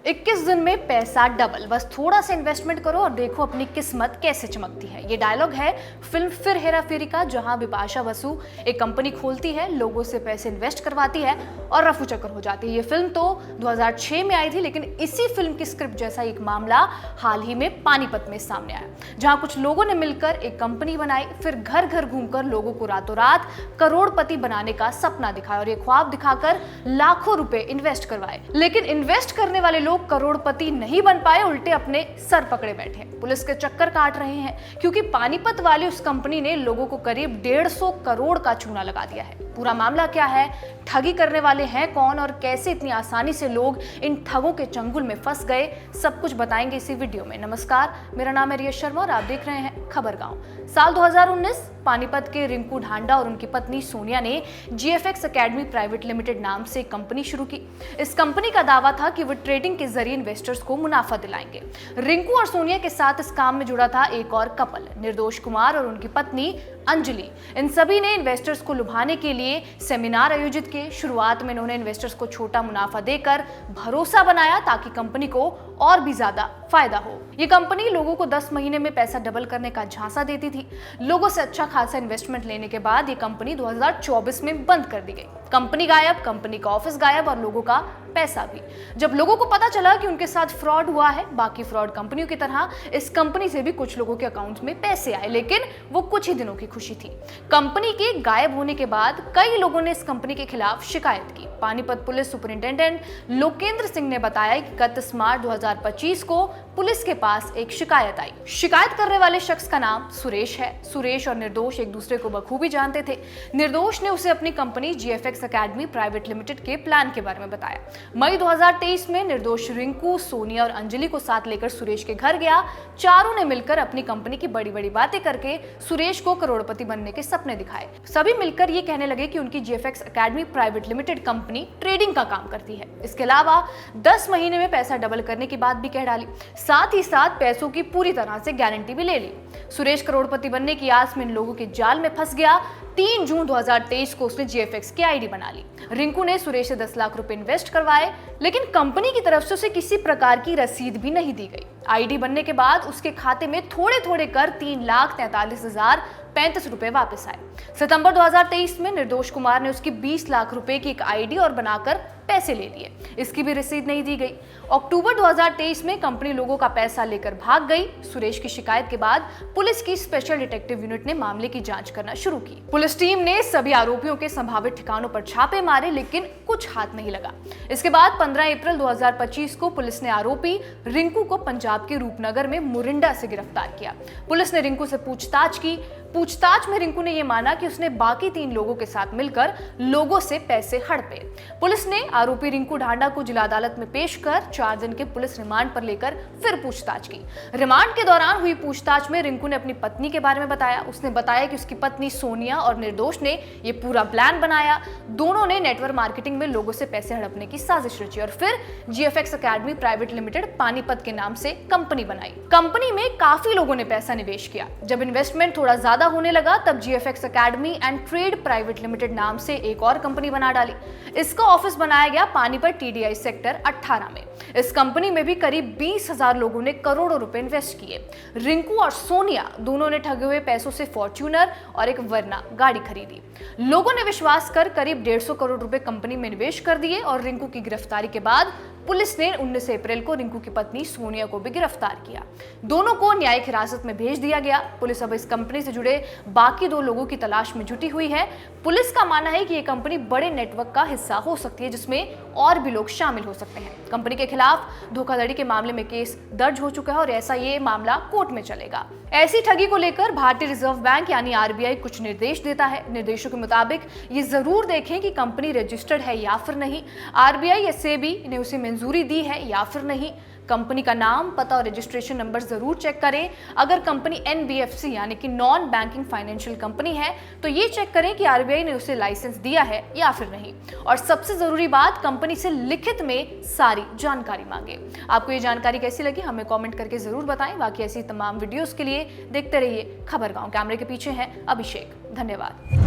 21 दिन में पैसा डबल, बस थोड़ा सा इन्वेस्टमेंट करो और देखो अपनी किस्मत कैसे चमकती है। ये डायलॉग है फिल्म फिर हेरा फेरी का, जहां बिपाशा बसु एक कंपनी खोलती है, लोगों से पैसे इन्वेस्ट करवाती है और रफू चक्कर हो जाती है। ये फिल्म तो 2006 में आई थी, लेकिन इसी फिल्म की स्क्रिप्ट जैसा एक मामला हाल ही में पानीपत में सामने आया, जहां कुछ लोगों ने मिलकर एक कंपनी बनाई, फिर घर घर घूमकर लोगों को रातों रात करोड़पति बनाने का सपना दिखाया और ये ख्वाब दिखाकर लाखों रुपए इन्वेस्ट करवाए। लेकिन इन्वेस्ट करने वाले लोग करोड़पति नहीं बन पाए, उल्टे अपने सर पकड़े बैठे। पुलिस के चक्कर काट रहे हैं क्योंकि पानीपत वाली उस कंपनी ने लोगों को करीब 150 करोड़ का चूना लगा दिया है। पूरा मामला क्या है, ठगी करने वाले हैं कौन और कैसे इतनी आसानी से लोग इन ठगों के चंगुल में फंस गए, सब कुछ बताएंगे इसी वीडियो में। नमस्कार, मेरा नाम है रिया शर्मा और आप देख रहे हैं खबर गांव। साल 2019 पानीपत के रिंकू ढांडा और उनकी पत्नी सोनिया ने GFX एकेडमी प्राइवेट लिमिटेड नाम से एक कंपनी शुरू की। इस कंपनी का दावा था कि वो ट्रेडिंग के जरिए इन्वेस्टर्स को मुनाफा दिलाएंगे। रिंकू और सोनिया के साथ इस काम में जुड़ा था एक और कपल, निर्दोष कुमार और उनकी पत्नी अंजलि। इन सभी ने इन्वेस्टर्स को लुभाने के लिए सेमिनार आयोजित किए। शुरुआत में इन्होंने इन्वेस्टर्स को छोटा मुनाफा देकर भरोसा बनाया ताकि कंपनी को और भी ज्यादा फायदा हो। ये कंपनी लोगों को 10 महीने में पैसा डबल करने का झांसा देती थी। लोगों से अच्छा खासा इन्वेस्टमेंट लेने के बाद ये कंपनी 2024 में बंद कर दी गई। कंपनी गायब, कंपनी का ऑफिस गायब और लोगों का पैसा भी। जब लोगों को पता चला कि उनके साथ फ्रॉड हुआ है, बाकी फ्रॉड कंपनियों की तरह इस कंपनी से भी कुछ लोगों के अकाउंट में पैसे आए, लेकिन वो कुछ ही दिनों की खुशी थी। कंपनी के गायब होने के बाद कई लोगों ने इस कंपनी के खिलाफ शिकायत की। पानीपत पुलिस सुपरिंटेंडेंट लोकेंद्र सिंह ने बताया कि 31 मार्च 2025 को पुलिस के पास एक शिकायत आई। शिकायत करने वाले शख्स का नाम सुरेश है। सुरेश और निर्दोष एक दूसरे को बखूबी जानते थे। निर्दोष ने उसे अपनी company GFX academy private limited के प्लान के बारे में बताया। मई 2023 में निर्दोष रिंकू, सोनिया और अंजलि को साथ लेकर सुरेश के घर गया। चारों ने मिलकर अपनी कंपनी की बड़ी बड़ी बातें करके सुरेश को करोड़पति बनने के सपने दिखाए। सभी मिलकर ये कहने लगे कि उनकी GFX academy private limited company trading का काम करती है। इसके अलावा 10 महीने में पैसा डबल करने की बात भी कह डाली, साथ ही साथ पैसों की पूरी तरह से गारंटी भी ले ली। सुरेश करोड़पति बनने की आस में इन लोगों के जाल में फंस गया। 3 जून 2023 को उसने GFX की आईडी बना ली। रिंकू ने सुरेश से 10 लाख रुपए इन्वेस्ट करवाए, लेकिन कंपनी की तरफ से उसे किसी प्रकार की रसीद भी नहीं दी गई। आईडी बनने के बाद उसके खाते में थोड़े थोड़े कर 3,43,035 रुपए वापस आए। सितंबर 2023 में निर्दोष कुमार ने उसकी 20 लाख रुपए की एक आईडी और बनाकर पैसे ले लिए, इसकी भी रसीद नहीं दी गई। अक्टूबर 2023 में कंपनी लोगों का पैसा लेकर भाग गई। सुरेश की शिकायत के बाद पुलिस की स्पेशल डिटेक्टिव यूनिट ने मामले की जांच करना शुरू की। पुलिस टीम ने सभी आरोपियों के संभावित ठिकानों पर छापे मारे, लेकिन कुछ हाथ नहीं लगा। इसके बाद 15 अप्रैल 2025 को पुलिस ने आरोपी रिंकू को पंजाब के रूपनगर में मुरिंडा से गिरफ्तार किया। पुलिस ने रिंकू से पूछताछ की। पूछताछ में रिंकू ने यह माना कि उसने बाकी 3 लोगों के साथ मिलकर लोगों से पैसे हड़पे। पुलिस ने आरोपी रिंकू ढांडा को जिला अदालत में पेश कर 4 दिन के पुलिस रिमांड पर लेकर फिर पूछताछ की। रिमांड के दौरान हुई पूछताछ में रिंकू ने अपनी पत्नी के बारे में बताया। उसने बताया कि उसकी पत्नी सोनिया और निर्दोष ने ये पूरा प्लान बनाया। दोनों ने नेटवर्क मार्केटिंग में लोगों से पैसे हड़पने की साजिश रची और फिर GFX academy private limited Panipat के नाम से कंपनी बनाई। कंपनी में काफी लोगों ने पैसा निवेश किया। जब इन्वेस्टमेंट थोड़ा ज्यादा होने लगा तब GFX academy and trade private limited नाम से एक और कंपनी बना डाली। इसका ऑफिस बनाया गया पानीपत TDI सेक्टर 18 में। इस कंपनी में भी करीब 20,000 लोगों ने करोड़ों रुपए इन्वेस्ट किए। रिंकू और सोनिया दोनों ने ठगे हुए पैसों से फॉर्च्यूनर और एक वर्ना गाड़ी खरीदी। लोगों ने विश्वास कर करीब 150 करोड़ रुपए कंपनी में निवेश कर दिए और रिंकू की गिरफ्तारी के बाद पुलिस ने 19 अप्रैल को रिंकू की पत्नी सोनिया को भी गिरफ्तार किया। दोनों को न्यायिक हिरासत में भेज दिया गया। पुलिस अब इस कंपनी से जुड़े बाकी 2 लोगों की तलाश में जुटी हुई है। पुलिस का मानना है कि ये कंपनी बड़े नेटवर्क का हिस्सा हो सकती है, जिसमें और भी लोग शामिल हो सकते हैं। कंपनी के खिलाफ धोखाधड़ी के मामले में केस दर्ज हो चुका है और ऐसा ये मामला कोर्ट में चलेगा। ऐसी ठगी को लेकर भारतीय रिजर्व बैंक यानी RBI कुछ निर्देश देता है। निर्देशों के मुताबिक ये जरूर देखें कि कंपनी रजिस्टर्ड है या फिर नहीं, RBI या SEBI ने उसे मंजूरी दी है या फिर नहीं। कंपनी का नाम, पता और रजिस्ट्रेशन नंबर जरूर चेक करें। अगर कंपनी NBFC यानी कि नॉन बैंकिंग फाइनेंशियल कंपनी है तो ये चेक करें कि RBI ने उसे लाइसेंस दिया है या फिर नहीं। और सबसे जरूरी बात, कंपनी से लिखित में सारी जानकारी मांगे। आपको ये जानकारी कैसी लगी हमें कमेंट करके जरूर बताएं। बाकी ऐसी तमाम वीडियोस के लिए देखते रहिए खबर गांव। कैमरे के पीछे हैं अभिषेक। धन्यवाद।